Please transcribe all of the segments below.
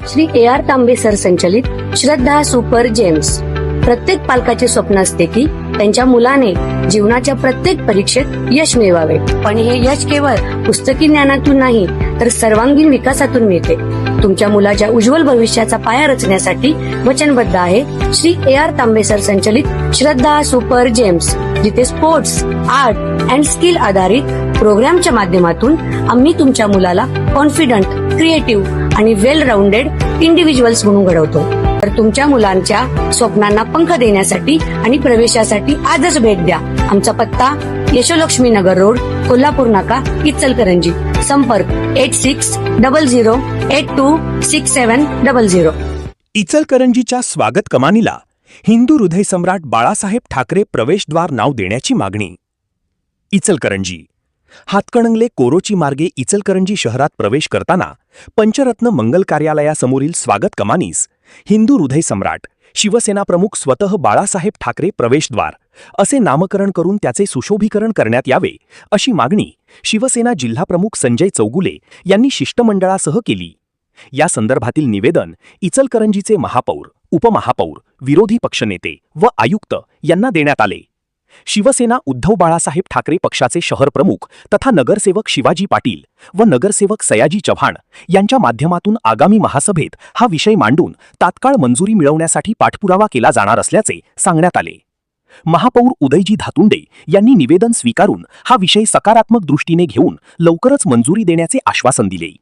Shri AR तांबे sir संचलित श्रद्धा super gems. प्रत्येक पालकाचे स्वप्न असते की त्यांच्या मुलाने जीवनाच्या प्रत्येक परीक्षेत यश मिळवावे, पण हे यश केवळ पुस्तकी ज्ञानातून नाही तर सर्वांगीण विकासातून मिळते. तुमच्या मुलाच्या उज्ज्वल भविष्याचा पाया रचण्यासाठी वचनबद्ध आहे श्री AR तांबे सर संचलित श्रद्धा सुपर जेम्स, जिथे स्पोर्ट्स, आर्ट अँड स्किल आधारित प्रोग्रामच्या माध्यमातून आम्ही तुमच्या मुलाला कॉन्फिडंट, क्रिएटिव्ह आणि वेल राऊंडेड इंडिव्हिज्युअल्स म्हणून घडवतो. तर तुमच्या मुलांच्या स्वप्नांना पंख देण्यासाठी आणि प्रवेशासाठी आजच भेट द्या. आमचा पत्ता यशोलक्ष्मी नगर रोड, कोल्हापूर नाका, इचलकरंजी. संपर्क 8600826700. इचलकरंजीच्या स्वागत कमानीला हिंदू हृदय सम्राट बाळासाहेब ठाकरे प्रवेशद्वार नाव देण्याची मागणी. इचलकरंजी हातकणंगले कोरोची मार्गे इचलकरंजी शहरात प्रवेश करताना पंचरत्न मंगल कार्यालयासमोरील स्वागत कमानीस हिंदू हृदय सम्राट शिवसेना प्रमुख स्वतः बाळासाहेब ठाकरे प्रवेशद्वार असे नामकरण करून त्याचे सुशोभीकरण करण्यात यावे अशी मागणी शिवसेना जिल्हाप्रमुख संजय चौगुले यांनी शिष्टमंडळासह केली. या संदर्भातील निवेदन इचलकरंजीचे महापौर, उपमहापौर, विरोधी पक्षनेते व आयुक्त यांना देण्यात आले. शिवसेना उद्धव बाळासाहेब ठाकरे पक्षाचे शहर प्रमुख तथा नगरसेवक शिवाजी पाटील व नगरसेवक सयाजी चव्हाण यांच्या माध्यमातून आगामी महासभेत हा विषय मांडून तात्काळ मंजुरी मिळवण्यासाठी पाठपुरावा केला जाणार असल्याचे सांगण्यात आले. महापौर उदयजी धातुंडे यांनी निवेदन स्वीकारून हा विषय सकारात्मक दृष्टीने घेऊन लवकरच मंजुरी देण्याचे आश्वासन दिले.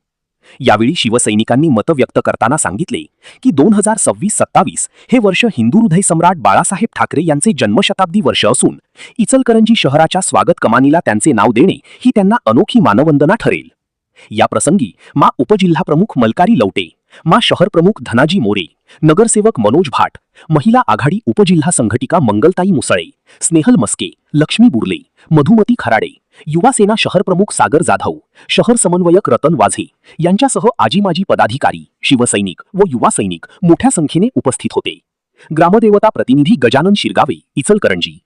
यावेळी शिवसैनिकांनी मत व्यक्त करताना सांगितले की 2026-27 हे वर्ष हिंदू हृदय सम्राट बाळासाहेब ठाकरे यांचे जन्मशताब्दी वर्ष असून इचलकरंजी शहराच्या स्वागत कमानीला त्यांचे नाव देणे ही त्यांना अनोखी मानवंदना ठरेल. या प्रसंगी मा उपजिल्हाप्रमुख मलकारी लवटे, मा शहर प्रमुख धनाजी मोरे, नगरसेवक मनोज भाट, महिला आघाडी उपजिल्हा संघटिका मंगलताई मुसळे, स्नेहल मस्के, लक्ष्मी बुर्ले, मधुमती खराडे, युवा सेना शहर प्रमुख सागर जाधव, शहर समन्वयक रतन वाझे यांच्यासह आजी-माजी पदाधिकारी, शिवसैनिक व युवा सैनिक मोठ्या संख्येने उपस्थित होते. ग्रामदेवता प्रतिनिधी गजानन शिरगावे, इचलकरंजी.